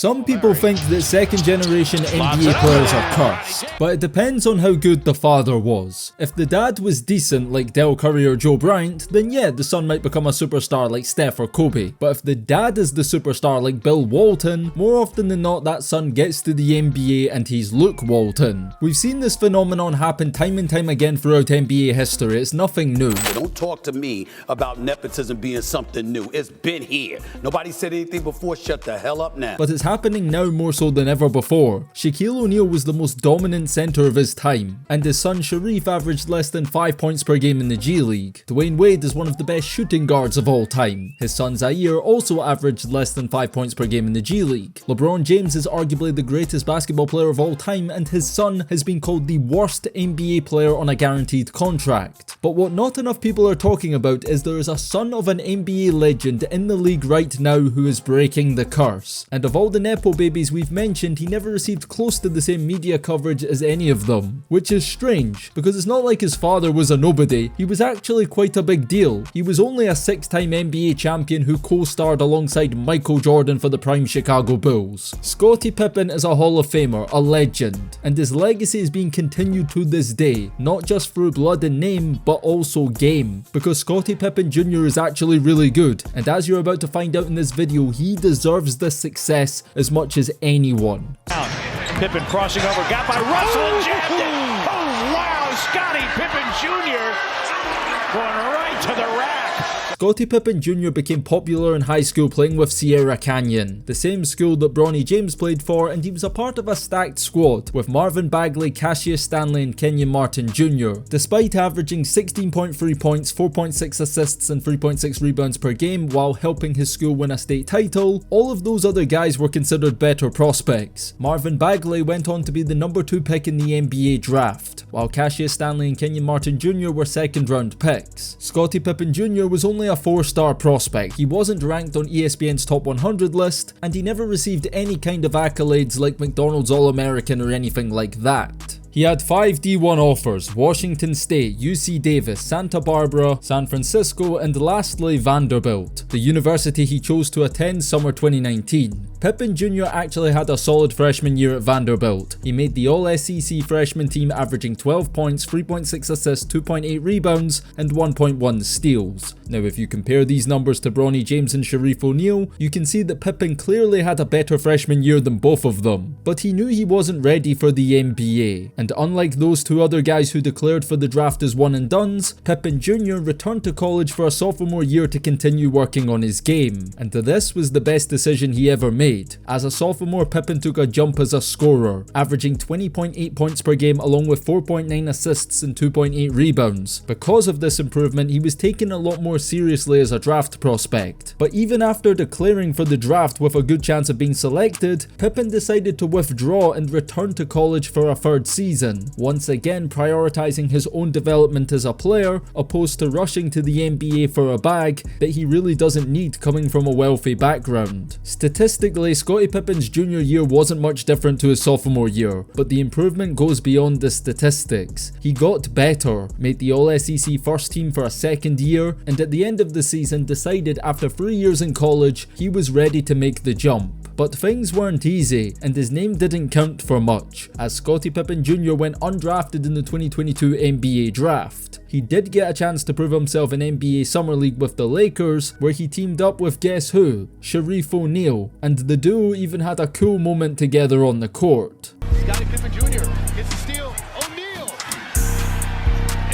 Some people think that second generation NBA players are cursed, but it depends on how good the father was. If the dad was decent like Del Curry or Joe Bryant, then yeah, the son might become a superstar like Steph or Kobe. But if the dad is the superstar like Bill Walton, more often than not that son gets to the NBA and he's Luke Walton. We've seen this phenomenon happen time and time again throughout NBA history, it's nothing new. Don't talk to me about nepotism being something new, it's been here. Nobody said anything before, shut the hell up now. But it's happening now more so than ever before. Shaquille O'Neal was the most dominant center of his time, and his son Shareef averaged less than 5 points per game in the G League. Dwayne Wade is one of the best shooting guards of all time. His son Zaire also averaged less than 5 points per game in the G League. LeBron James is arguably the greatest basketball player of all time, and his son has been called the worst NBA player on a guaranteed contract. But what not enough people are talking about is there is a son of an NBA legend in the league right now who is breaking the curse. And of all the Nepo babies we've mentioned, he never received close to the same media coverage as any of them. Which is strange, because it's not like his father was a nobody, he was actually quite a big deal. He was only a 6-time NBA champion who co-starred alongside Michael Jordan for the prime Chicago Bulls. Scotty Pippen is a Hall of Famer, a legend, and his legacy is being continued to this day, not just through blood and name, but also game, because Scotty Pippen Jr is actually really good, and as you're about to find out in this video, he deserves this success as much as anyone. Pippen crossing over, got by Russell and jabbed it. Oh wow, Scotty Pippen Jr. going right to the rack. Scotty Pippen Jr became popular in high school playing with Sierra Canyon, the same school that Bronny James played for, and he was a part of a stacked squad with Marvin Bagley, Cassius Stanley and Kenyon Martin Jr. Despite averaging 16.3 points, 4.6 assists and 3.6 rebounds per game while helping his school win a state title, all of those other guys were considered better prospects. Marvin Bagley went on to be the number 2 pick in the NBA draft, while Cassius Stanley and Kenyon Martin Jr were second round picks. Scotty Pippen Jr was only a 4-star prospect, he wasn't ranked on ESPN's top 100 list, and he never received any kind of accolades like McDonald's All-American or anything like that. He had 5 D1 offers: Washington State, UC Davis, Santa Barbara, San Francisco, and lastly Vanderbilt, the university he chose to attend summer 2019. Pippen Jr actually had a solid freshman year at Vanderbilt. He made the All-SEC freshman team, averaging 12 points, 3.6 assists, 2.8 rebounds, and 1.1 steals. Now if you compare these numbers to Bronny James and Shareef O'Neal, you can see that Pippen clearly had a better freshman year than both of them. But he knew he wasn't ready for the NBA. And unlike those two other guys who declared for the draft as one and dones, Pippen Jr returned to college for a sophomore year to continue working on his game. And this was the best decision he ever made. As a sophomore, Pippen took a jump as a scorer, averaging 20.8 points per game along with 4.9 assists and 2.8 rebounds. Because of this improvement, he was taken a lot more seriously as a draft prospect. But even after declaring for the draft with a good chance of being selected, Pippen decided to withdraw and return to college for a third season, once again prioritizing his own development as a player, opposed to rushing to the NBA for a bag that he really doesn't need coming from a wealthy background. Statistically, Scottie Pippen's junior year wasn't much different to his sophomore year, but the improvement goes beyond the statistics. He got better, made the All-SEC first team for a second year, and at the end of the season decided after 3 years in college he was ready to make the jump. But things weren't easy, and his name didn't count for much, as Scottie Pippen Jr went undrafted in the 2022 NBA draft. He did get a chance to prove himself in NBA Summer League with the Lakers, where he teamed up with guess who? Shareef O'Neal, and the duo even had a cool moment together on the court. Scotty Pippen Jr. gets a steal. O'Neal!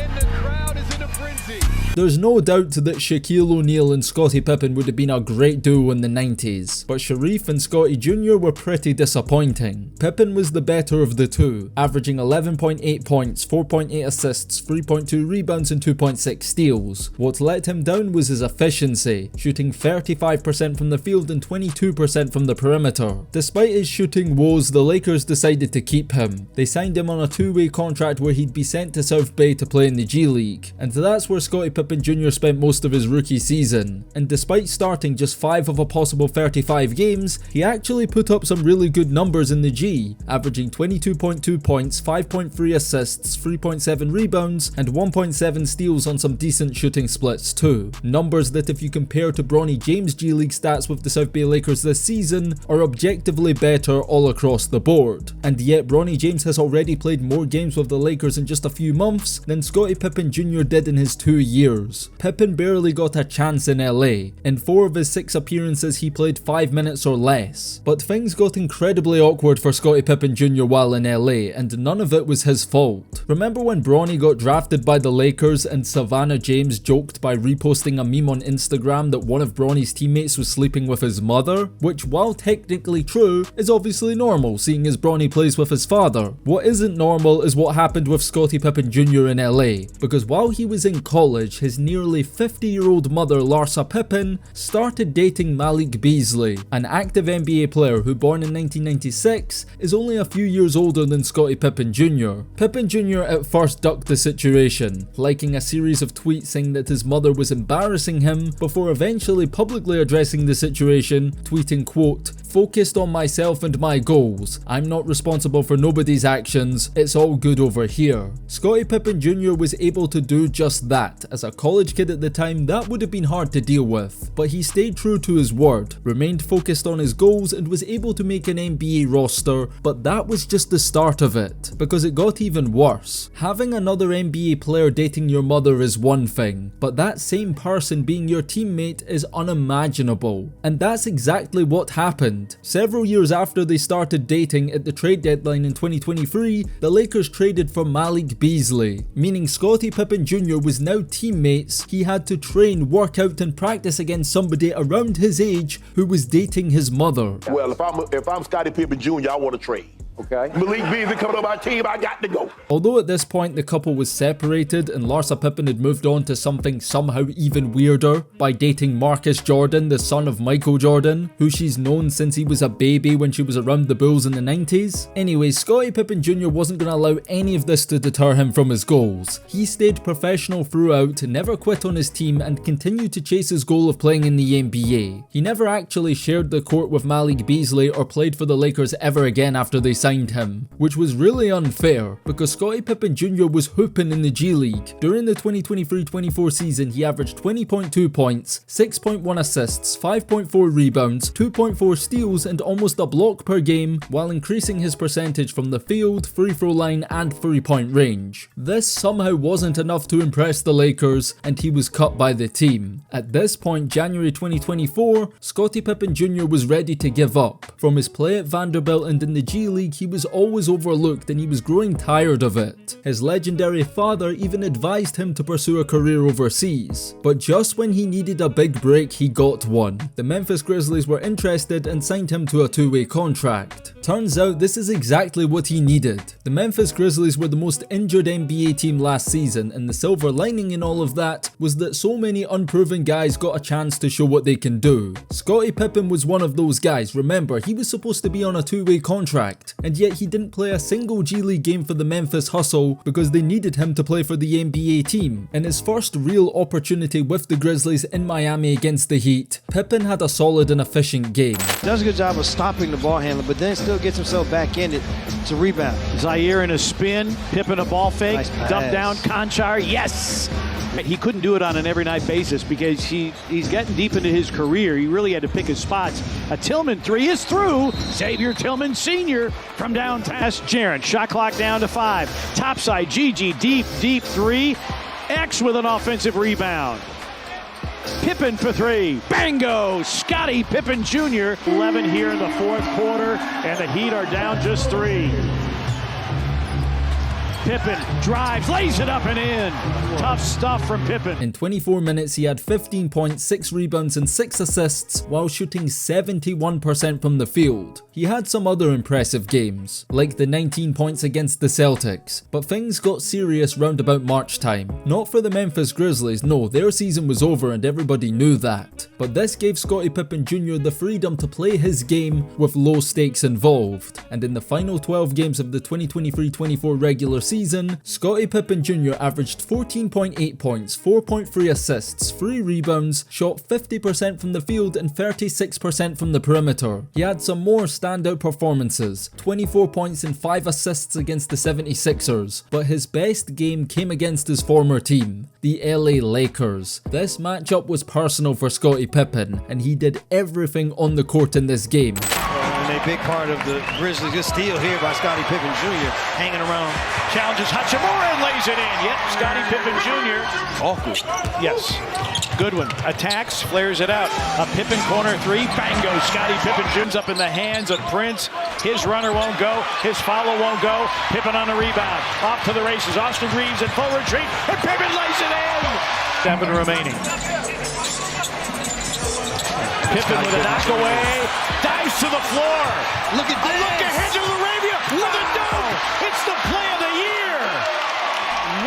And the crowd is in a frenzy. There's no doubt that Shaquille O'Neal and Scottie Pippen would have been a great duo in the 90s, but Shareef and Scotty Jr were pretty disappointing. Pippen was the better of the two, averaging 11.8 points, 4.8 assists, 3.2 rebounds and 2.6 steals. What let him down was his efficiency, shooting 35% from the field and 22% from the perimeter. Despite his shooting woes, the Lakers decided to keep him. They signed him on a 2-way contract where he'd be sent to South Bay to play in the G League, and that's where Scottie Pippen Pippen Jr. spent most of his rookie season, and despite starting just 5 of a possible 35 games, he actually put up some really good numbers in the G, averaging 22.2 points, 5.3 assists, 3.7 rebounds, and 1.7 steals on some decent shooting splits too. Numbers that, if you compare to Bronny James' G League stats with the South Bay Lakers this season, are objectively better all across the board. And yet Bronny James has already played more games with the Lakers in just a few months than Scotty Pippen Jr. did in his 2 years. Pippen barely got a chance in LA. In 4 of his 6 appearances he played 5 minutes or less. But things got incredibly awkward for Scotty Pippen Jr. while in LA, and none of it was his fault. Remember when Bronny got drafted by the Lakers and Savannah James joked by reposting a meme on Instagram that one of Bronny's teammates was sleeping with his mother? Which, while technically true, is obviously normal seeing as Bronny plays with his father. What isn't normal is what happened with Scotty Pippen Jr. in LA, because while he was in college, his nearly 50-year-old mother Larsa Pippen started dating Malik Beasley, an active NBA player who, born in 1996, is only a few years older than Scotty Pippen Jr. Pippen Jr. at first ducked the situation, liking a series of tweets saying that his mother was embarrassing him, before eventually publicly addressing the situation, tweeting, quote, "Focused on myself and my goals. I'm not responsible for nobody's actions. It's all good over here." Scotty Pippen Jr. was able to do just that. As a college kid at the time, that would have been hard to deal with. But he stayed true to his word, remained focused on his goals, and was able to make an NBA roster. But that was just the start of it, because it got even worse. Having another NBA player dating your mother is one thing, but that same person being your teammate is unimaginable. And that's exactly what happened. Several years after they started dating, at the trade deadline in 2023, the Lakers traded for Malik Beasley, meaning Scotty Pippen Jr. was now teammates. He had to train, work out and practice against somebody around his age who was dating his mother. Well, if I'm Scotty Pippen Jr., I want to trade. Okay. Malik Beasley coming on my team, I got to go. Although at this point the couple was separated and Larsa Pippen had moved on to something somehow even weirder by dating Marcus Jordan, the son of Michael Jordan, who she's known since he was a baby when she was around the Bulls in the 90s. Anyway, Scotty Pippen Jr. wasn't going to allow any of this to deter him from his goals. He stayed professional throughout, never quit on his team, and continued to chase his goal of playing in the NBA. He never actually shared the court with Malik Beasley or played for the Lakers ever again after they signed him, which was really unfair because Scotty Pippen Jr. was hooping in the G League. During the 2023-24 season, he averaged 20.2 points, 6.1 assists, 5.4 rebounds, 2.4 steals, and almost a block per game, while increasing his percentage from the field, free throw line, and 3-point range. This somehow wasn't enough to impress the Lakers, and he was cut by the team. At this point, January 2024, Scotty Pippen Jr. was ready to give up. From his play at Vanderbilt and in the G League, he was always overlooked and he was growing tired of it. His legendary father even advised him to pursue a career overseas. But just when he needed a big break, he got one. The Memphis Grizzlies were interested and signed him to a 2-way contract. Turns out this is exactly what he needed. The Memphis Grizzlies were the most injured NBA team last season, and the silver lining in all of that was that so many unproven guys got a chance to show what they can do. Scotty Pippen was one of those guys. Remember, he was supposed to be on a 2-way contract, and yet he didn't play a single G League game for the Memphis Hustle because they needed him to play for the NBA team. In his first real opportunity with the Grizzlies in Miami against the Heat, Pippen had a solid and efficient game. Does a good job of stopping the ball handler, but then still gets himself back in it to rebound. Zaire in a spin, Pippen a ball fake, Nice pass. dump down, Conchar, yes! He couldn't do it on an every night basis because he's getting deep into his career. He really had to pick his spots. A Tillman three is through. Xavier Tillman Sr. from downtown. Jaren, shot clock down to 5. Topside, Gigi, deep three. X with an offensive rebound. Pippen for 3. Bango! Scotty Pippen Jr. 11 here in the fourth quarter, and the Heat are down just 3. Pippen drives, lays it up and in. Tough stuff from Pippen. In 24 minutes, he had 15 points, 6 rebounds, and 6 assists while shooting 71% from the field. He had some other impressive games, like the 19 points against the Celtics, but things got serious round about March time. Not for the Memphis Grizzlies, no, their season was over and everybody knew that. But this gave Scotty Pippen Jr. the freedom to play his game with low stakes involved. And in the final 12 games of the 2023-24 regular season, season, Scotty Pippen Jr. averaged 14.8 points, 4.3 assists, 3 rebounds, shot 50% from the field and 36% from the perimeter. He had some more standout performances, 24 points and 5 assists against the 76ers, but his best game came against his former team, the LA Lakers. This matchup was personal for Scottie Pippen, and he did everything on the court in this game. And a big part of the Grizzlies, good steal here by Scotty Pippen Jr. hanging around. Challenges Hachimura and lays it in. Yep, Scotty Pippen Jr. Awkward. Yes. Good one. Attacks, flares it out. A Pippen corner three. Bango. Scotty Pippen Jr. up in the hands of Prince. His runner won't go. His follow won't go. Pippen on a rebound. Off to the races. Austin Reeves in full retreat. And Pippen lays it in. 7 remaining. Pippen with a knockaway. Dives to the floor. Look at this. Look ahead to Arabia with a dunk. It's the play of the year.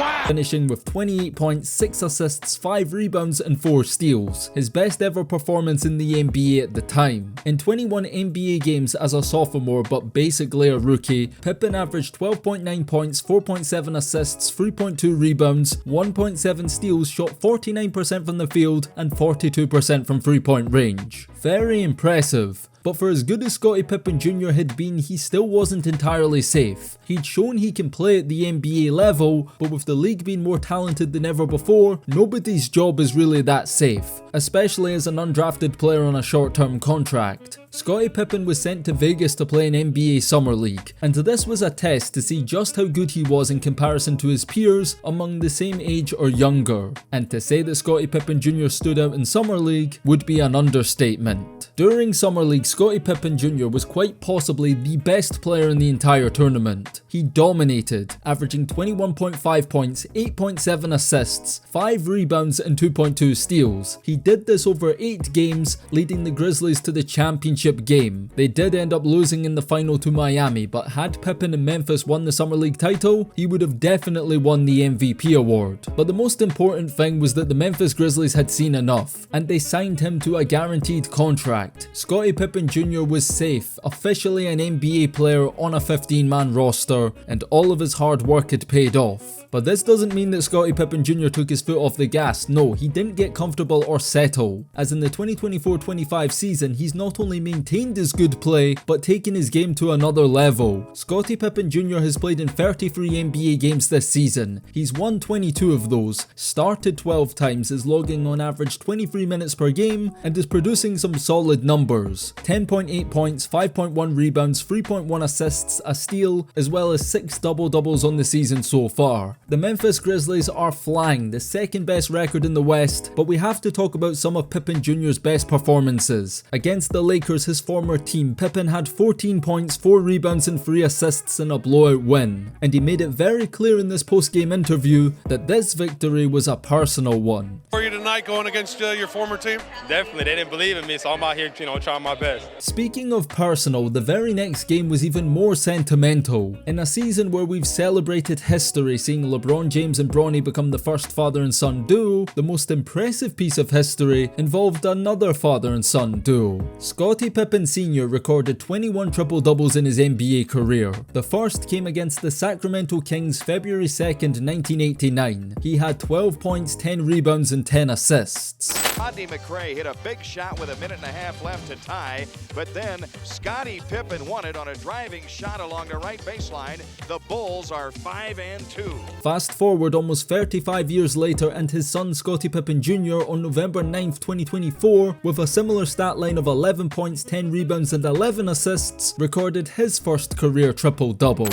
Wow. Finishing with 28 points, 6 assists, 5 rebounds and 4 steals. His best ever performance in the NBA at the time. In 21 NBA games as a sophomore but basically a rookie, Pippen averaged 12.9 points, 4.7 assists, 3.2 rebounds, 1.7 steals, shot 49% from the field and 42% from 3-point range. Very impressive. But for as good as Scottie Pippen Jr. had been, he still wasn't entirely safe. He'd shown he can play at the NBA level, but with the league being more talented than ever before, nobody's job is really that safe, especially as an undrafted player on a short-term contract. Scottie Pippen was sent to Vegas to play in NBA Summer League, and this was a test to see just how good he was in comparison to his peers among the same age or younger. And to say that Scottie Pippen Jr. stood out in Summer League would be an understatement. During Summer League, Scottie Pippen Jr. was quite possibly the best player in the entire tournament. He dominated, averaging 21.5 points, 8.7 assists, 5 rebounds and 2.2 steals. He did this over 8 games, leading the Grizzlies to the championship game. They did end up losing in the final to Miami, but had Pippen and Memphis won the Summer League title, he would have definitely won the MVP award. But the most important thing was that the Memphis Grizzlies had seen enough, and they signed him to a guaranteed contract. Scottie Pippen Jr. was safe, officially an NBA player on a 15-man roster, and all of his hard work had paid off. But this doesn't mean that Scottie Pippen Jr. took his foot off the gas. No, he didn't get comfortable or settle, as in the 2024-25 season he's not only maintained his good play, but taken his game to another level. Scottie Pippen Jr. has played in 33 NBA games this season. He's won 22 of those, started 12 times, is logging on average 23 minutes per game, and is producing some solid numbers. 10.8 points, 5.1 rebounds, 3.1 assists, a steal, as well as 6 double-doubles on the season so far. The Memphis Grizzlies are flying, the second best record in the West, but we have to talk about some of Pippen Jr.'s best performances. Against the Lakers, his former team, Pippen had 14 points, 4 rebounds and 3 assists in a blowout win, and he made it very clear in this post-game interview that this victory was a personal one. For you tonight going against your former team? Definitely, they didn't believe in me, so I'm out here, trying my best. Speaking of personal, the very next game was even more sentimental. In a season where we've celebrated history, seeing LeBron James and Bronny become the first father and son duo, the most impressive piece of history involved another father and son duo. Scotty Pippen Sr. recorded 21 triple-doubles in his NBA career. The first came against the Sacramento Kings February 2nd, 1989. He had 12 points, 10 rebounds and 10 assists. Rodney McRae hit a big shot with 1.5 minutes left to tie, but then Scottie Pippen won it on a driving shot along the right baseline. The Bulls are 5-2. Fast forward almost 35 years later, and his son Scotty Pippen Jr. on November 9th, 2024, with a similar stat line of 11 points, 10 rebounds and 11 assists, recorded his first career triple-double.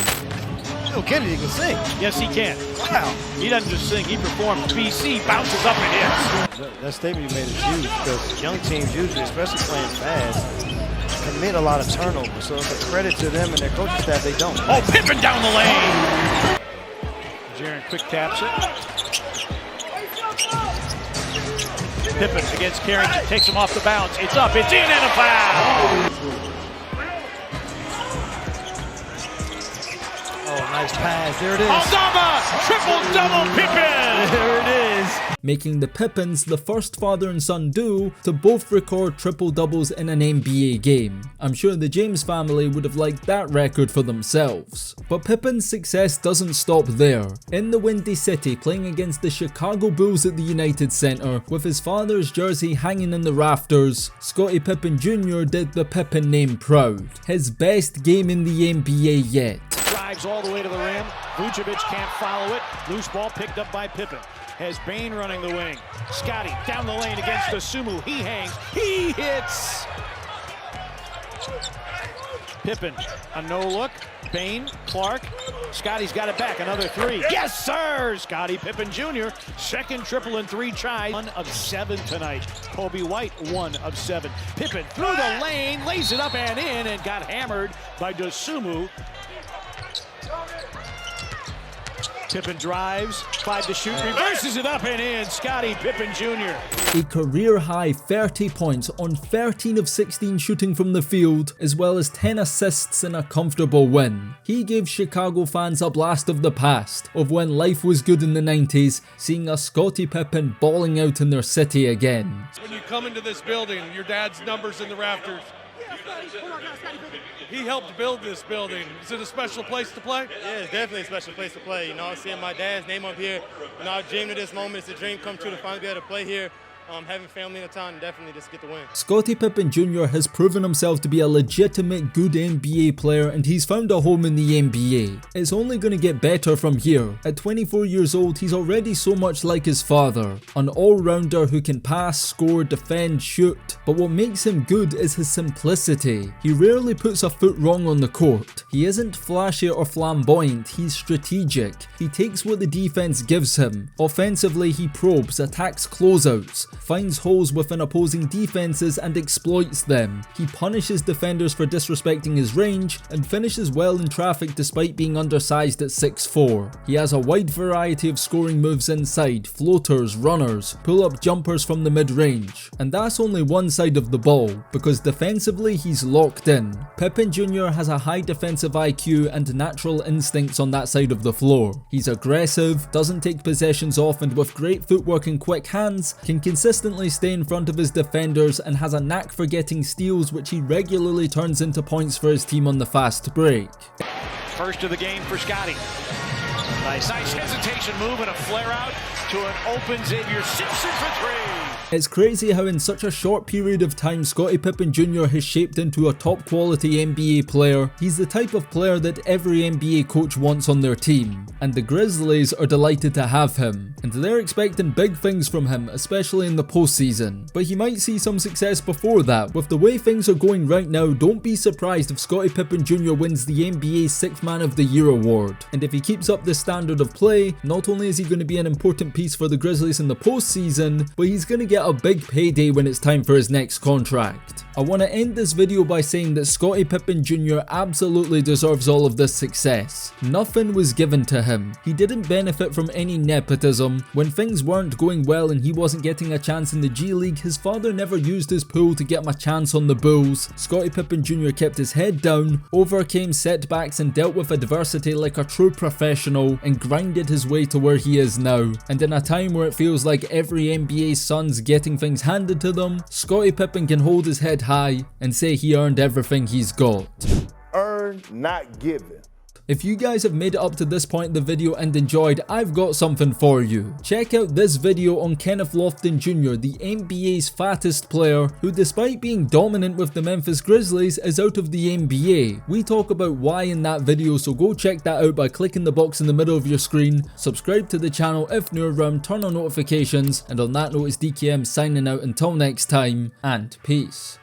Kennedy can sing. Yes, he can. Wow. He doesn't just sing, he performs. BC bounces up and hits. That statement you made is huge because young teams usually, especially playing fast, commit a lot of turnovers. So it's a credit to them and their coaching staff, they don't. Oh, Pippen down the lane. Zaire quick taps it. Pippen against Carrington, takes him off the bounce. It's up, it's in, and a foul. Oh, Nice pass. There it is. Aldama! Triple-double Pippen! There it is. Making the Pippens the first father and son duo to both record triple-doubles in an NBA game. I'm sure the James family would have liked that record for themselves. But Pippen's success doesn't stop there. In the Windy City, playing against the Chicago Bulls at the United Center, with his father's jersey hanging in the rafters, Scotty Pippen Jr. did the Pippen name proud. His best game in the NBA yet. Drives all the way to the rim. Vucevic can't follow it. Loose ball picked up by Pippen. Has Bane running the wing. Scotty down the lane against Dosunmu. He hangs. He hits. Pippen, a no-look. Bane, Clark. Scotty's got it back. Another three. Yes, sir! Scotty Pippen Jr. Second triple in 3 tries. 1 of 7 tonight. Kobe White, 1 of 7. Pippen through the lane, lays it up and in, and got hammered by Dosunmu. Pippen drives, 5 to shoot, reverses it up and in. Scotty Pippen Jr. A career-high 30 points on 13 of 16 shooting from the field, as well as 10 assists in a comfortable win. He gave Chicago fans a blast of the past, of when life was good in the 90s, seeing a Scottie Pippen balling out in their city again. When you come into this building, your dad's numbers in the rafters. He helped build this building. Is it a special place to play? Yeah, it's definitely a special place to play. You know, seeing my dad's name up here, you know, I dreamed of this moment. It's a dream come true to finally be able to play here. Having family in the town and definitely just get the win. Scottie Pippen Jr. has proven himself to be a legitimate good NBA player, and he's found a home in the NBA. It's only going to get better from here. At 24 years old, he's already so much like his father, an all-rounder who can pass, score, defend, shoot. But what makes him good is his simplicity. He rarely puts a foot wrong on the court. He isn't flashy or flamboyant, he's strategic. He takes what the defense gives him. Offensively, he probes, attacks closeouts, finds holes within opposing defenses and exploits them. He punishes defenders for disrespecting his range and finishes well in traffic despite being undersized at 6'4". He has a wide variety of scoring moves inside, floaters, runners, pull-up jumpers from the mid-range. And that's only one side of the ball, because defensively he's locked in. Pippen Jr. has a high defensive IQ and natural instincts on that side of the floor. He's aggressive, doesn't take possessions off, and with great footwork and quick hands, can consistently stay in front of his defenders and has a knack for getting steals, which he regularly turns into points for his team on the fast break. First of the game for Scotty. Nice hesitation move and a flare out to an open Xavier Simpson for 3. It's crazy how in such a short period of time Scottie Pippen Jr. has shaped into a top quality NBA player. He's the type of player that every NBA coach wants on their team, and the Grizzlies are delighted to have him, and they're expecting big things from him, especially in the postseason. But he might see some success before that. With the way things are going right now, don't be surprised if Scottie Pippen Jr. wins the NBA's 6th Man of the Year award. And if he keeps up this standard of play, not only is he going to be an important piece for the Grizzlies in the postseason, but he's going to get a big payday when it's time for his next contract. I want to end this video by saying that Scottie Pippen Jr. absolutely deserves all of this success. Nothing was given to him. He didn't benefit from any nepotism. When things weren't going well and he wasn't getting a chance in the G League, his father never used his pull to get him a chance on the Bulls. Scottie Pippen Jr. kept his head down, overcame setbacks and dealt with adversity like a true professional, and grinded his way to where he is now. And in a time where it feels like every NBA son's getting things handed to them, Scottie Pippen can hold his head high and say he earned everything he's got. Earned, not given. If you guys have made it up to this point in the video and enjoyed, I've got something for you. Check out this video on Kenneth Lofton Jr., the NBA's fattest player, who despite being dominant with the Memphis Grizzlies is out of the NBA. We talk about why in that video, so go check that out by clicking the box in the middle of your screen, subscribe to the channel if new around, turn on notifications, and on that note it's DKM signing out until next time, and peace.